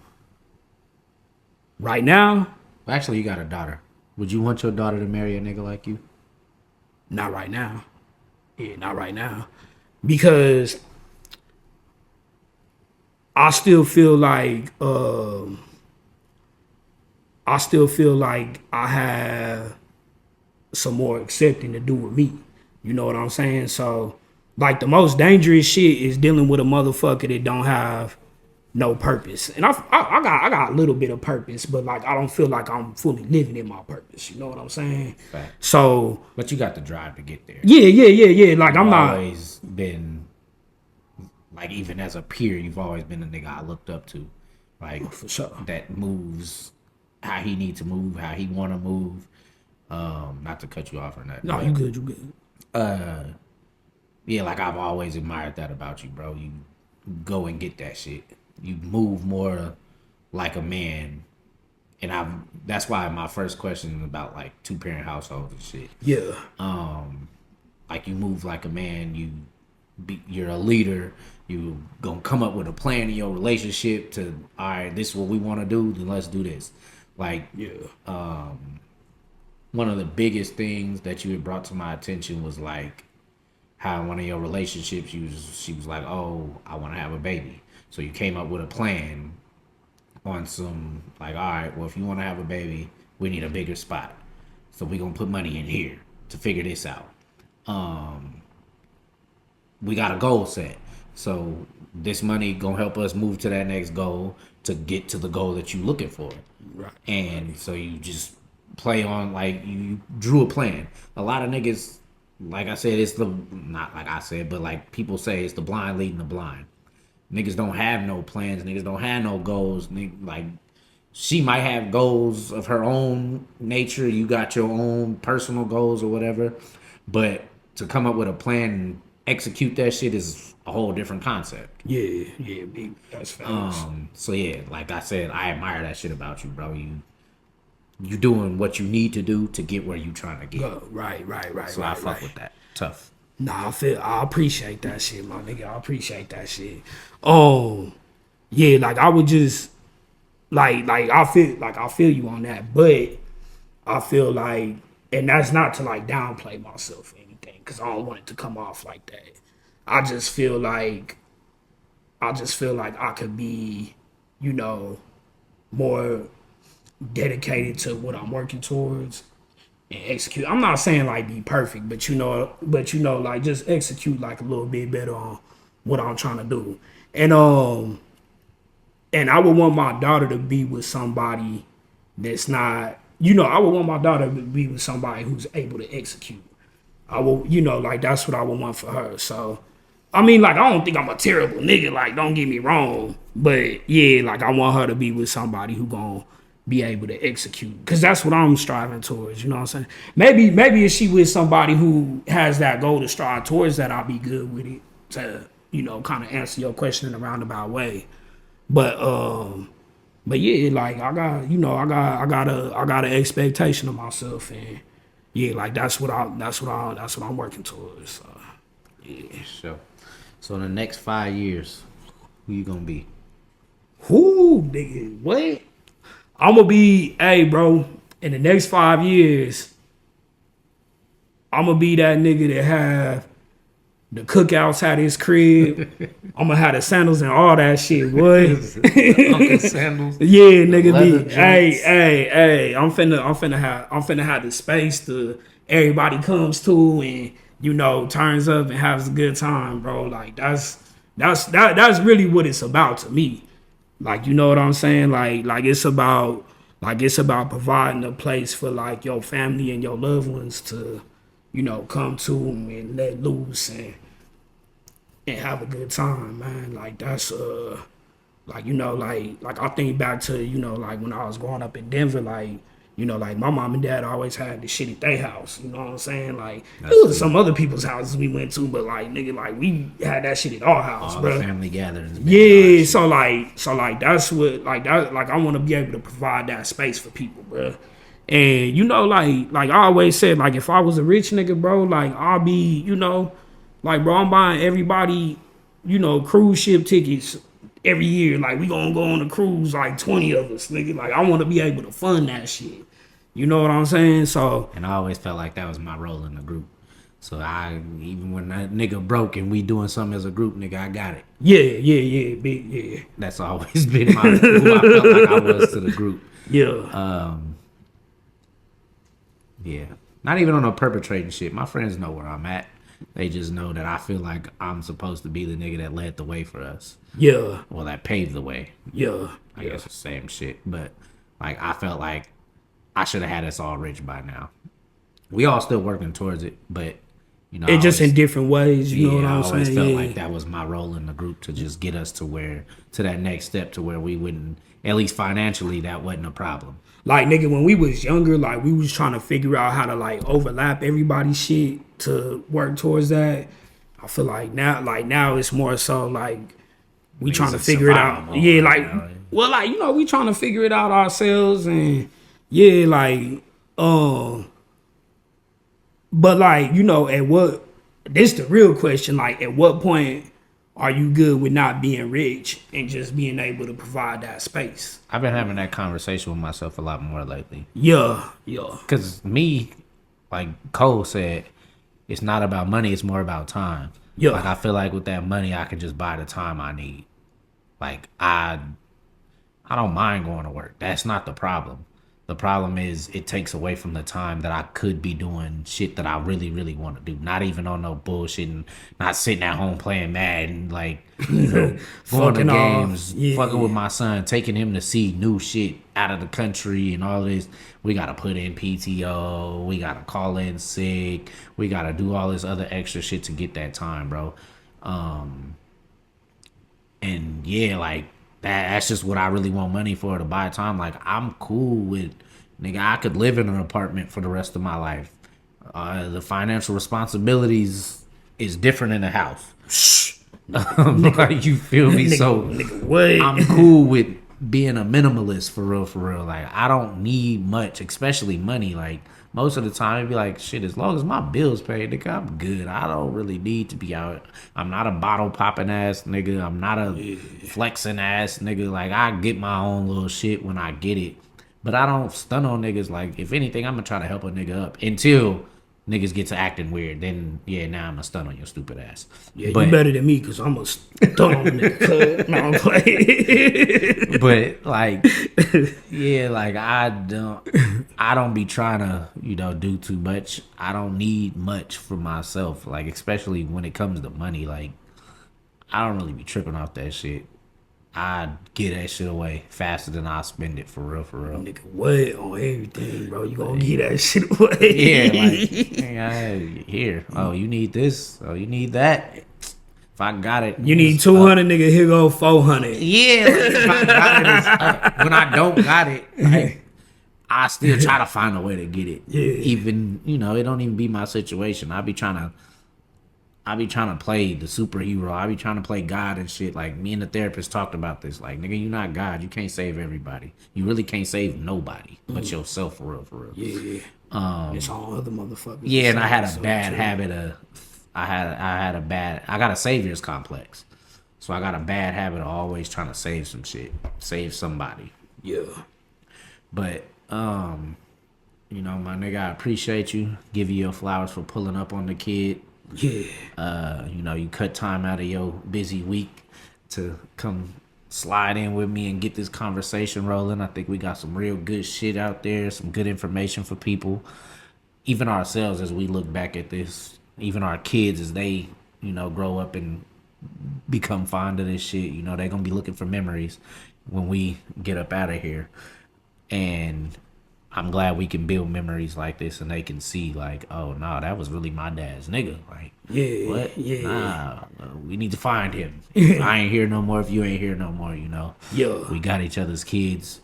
Right now? Well, actually, you got a daughter. Would you want your daughter to marry a nigga like you? Not right now. Yeah, not right now. Because I still feel like I have some more accepting to do with me. You know what I'm saying? So, like, the most dangerous shit is dealing with a motherfucker that don't have no purpose. And I got a little bit of purpose, but, like, I don't feel like I'm fully living in my purpose. You know what I'm saying? Fact. So, but you got the drive to get there. Yeah. Like, I'm not always been, like, even as a peer, you've always been a nigga I looked up to. Like, for sure. That moves how he needs to move, how he want to move. Not to cut you off or nothing. No, you good. Yeah, like, I've always admired that about you, bro. You go and get that shit. You move more like a man that's why my first question is about like 2-parent households and shit. Yeah. Like you move like a man, you're a leader, you gonna come up with a plan in your relationship to, all right, this is what we want to do, then let's do this. Like, one of the biggest things that you had brought to my attention was like how in one of your relationships she was like, oh, I want to have a baby. So you came up with a plan on some like, all right, well, if you want to have a baby, we need a bigger spot, so we gonna put money in here to figure this out. We got a goal set, so this money gonna help us move to that next goal to get to the goal that you looking for. Right. And so you just play on, like, you drew a plan. A lot of niggas, like I said, it's the, not like I said, but like people say, it's the blind leading the blind. Niggas don't have no plans. Niggas don't have no goals. Like, she might have goals of her own nature. You got your own personal goals or whatever. But to come up with a plan and execute that shit is a whole different concept. Yeah, big. That's fast. So yeah, like I said, I admire that shit about you, bro. You doing what you need to do to get where you trying to get. Right. So I fuck with that. Tough. Nah, I appreciate that shit, my nigga. I appreciate that shit. Yeah, like I would just like I feel you on that, but I feel like, and that's not to like downplay myself or anything, because I don't want it to come off like that. I just feel like I could be, more dedicated to what I'm working towards and execute. I'm not saying like be perfect, but like just execute like a little bit better on what I'm trying to do. And I would want my daughter to be with somebody that's not, I would want my daughter to be with somebody who's able to execute. I will, like that's what I would want for her. So, I mean, like, I don't think I'm a terrible nigga, like, don't get me wrong. But yeah, like I want her to be with somebody who gonna be able to execute, because that's what I'm striving towards. You know what I'm saying? Maybe if she with somebody who has that goal to strive towards that, I'll be good with it to, kind of answer your question in a roundabout way. But yeah, like I got an expectation of myself, and yeah, like that's what I'm working towards. So, yeah. Sure. So in the next 5 years, who you gonna be? Who, nigga? What? I'm gonna be, hey, bro. In the next 5 years, I'm gonna be that nigga that have the cookouts at his crib. I'm gonna have the sandals and all that shit, boy. Uncle sandals. Yeah, nigga. Be, hey. I'm finna have the space to everybody comes to and turns up and has a good time, bro. Like that's really what it's about to me. Like, you know what I'm saying? Like it's about providing a place for like your family and your loved ones to, come to and let loose and have a good time, man. Like that's like I think back to, like when I was growing up in Denver, like, like my mom and dad always had the shit at their house. You know what I'm saying? Like it was some other people's houses we went to, but like nigga, like we had that shit at our house, bro. Family gatherings. Yeah, so like that's what like that, like I want to be able to provide that space for people, bro. And like I always said, like if I was a rich nigga, bro, like I'll be, like bro, I'm buying everybody, cruise ship tickets every year. Like we gonna go on a cruise, like 20 of us, nigga. Like I want to be able to fund that shit. You know what I'm saying? So, and I always felt like that was my role in the group. So even when that nigga broke and we doing something as a group, nigga, I got it. Yeah, big, yeah. That's always been who I felt like I was to the group. Yeah. Yeah. Not even on no perpetrating shit. My friends know where I'm at. They just know that I feel like I'm supposed to be the nigga that led the way for us. Yeah. Well, that paved the way. Yeah. I guess it's the same shit. But like I felt like I should have had us all rich by now. We all still working towards it, but it just in different ways. You know what I'm saying? I always felt like that was my role in the group, to just get us to that next step, to where we wouldn't, at least financially, that wasn't a problem. Like nigga, when we was younger, like we was trying to figure out how to like overlap everybody's shit to work towards that. I feel like now it's more so like we trying to figure it out. Yeah, Well, like, you know, we trying to figure it out ourselves, and yeah, like, but like, you know, this the real question, like, at what point are you good with not being rich and just being able to provide that space? I've been having that conversation with myself a lot more lately. Yeah. Because me, like Cole said, it's not about money, it's more about time. Yeah. Like, I feel like with that money, I can just buy the time I need. Like, I don't mind going to work. That's not the problem. The problem is it takes away from the time that I could be doing shit that I really, really want to do. Not even on no bullshit and not sitting at home playing Madden, like, you know, going to games, fucking with my son, taking him to see new shit out of the country and all this. We got to put in PTO. We got to call in sick. We got to do all this other extra shit to get that time, bro. And yeah, like, that's just what I really want money for, to buy time. Like, I'm cool with, nigga, I could live in an apartment for the rest of my life. The financial responsibilities is different in a house. Like, you feel me? So I'm cool with being a minimalist for real. Like, I don't need much, especially money. Like, most of the time it'd be like, shit, as long as my bills paid, nigga, I'm good. I don't really need to be out. I'm not a bottle popping ass nigga. I'm not a flexing ass nigga. Like, I get my own little shit when I get it. But I don't stun on niggas. Like, if anything, I'm gonna try to help a nigga up until niggas get to acting weird. Then, yeah, now I'm gonna stun on your stupid ass. Yeah, you better than me, because I'm a stun on a nigga. No, I'm playing. But, like, yeah, like, I don't be trying to, you know, do too much. I don't need much for myself. Like, especially when it comes to money. Like, I don't really be tripping off that shit. I get that shit away faster than I spend it, for real. Nigga, what on everything, bro? You gonna get that shit away? Yeah, like, here. Oh, you need this. Oh, you need that. If I got it, you need 200, nigga. Here go 400. Yeah, like, if I got it, it's up. When I don't got it, like, I still try to find a way to get it. Yeah. Even, you know, it don't even be my situation. I be trying to play the superhero. I be trying to play God and shit. Like, me and the therapist talked about this. Like, nigga, you not God. You can't save everybody. You really can't save nobody but yourself, for real. Yeah. It's all other motherfuckers. Yeah, and I had a bad habit of, I got a savior's complex. So I got a bad habit of always trying to save some shit. Save somebody. Yeah. But, you know, my nigga, I appreciate you. Give you your flowers for pulling up on the kid. Yeah. You know, you cut time out of your busy week to come slide in with me and get this conversation rolling. I think we got some real good shit out there, some good information for people, even ourselves as we look back at this, even our kids as they, you know, grow up and become fond of this shit. You know, they're gonna be looking for memories when we get up out of here. And I'm glad we can build memories like this and they can see, like, oh, no, that was really my dad's nigga. Like, yeah, what? Yeah. Nah, we need to find him. I ain't here no more if you ain't here no more, you know? Yeah. We got each other's kids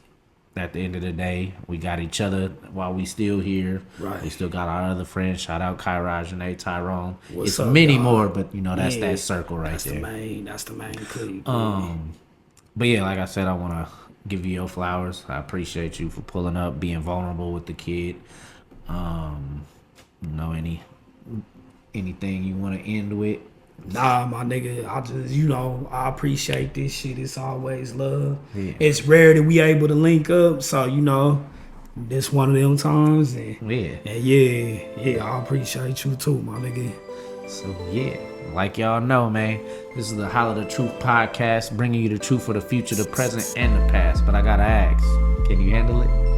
at the end of the day. We got each other while we still here. Right. We still got our other friends. Shout out Kyra, Janae, Tyrone. What's it's up, many y'all? more, but, you know, that's that circle right there. That's the main clip. But, yeah, like I said, I want to give you your flowers. I appreciate you for pulling up, being vulnerable with the kid. You know, anything you want to end with? Nah, my nigga, I just, you know, I appreciate this shit. It's always love. Yeah. It's rare that we able to link up, so, you know, this one of them times. And yeah, I appreciate you too, my nigga. So, yeah, like y'all know, man, this is the Holla the Truth podcast, bringing you the truth for the future, the present, and the past. But I gotta ask, can you handle it?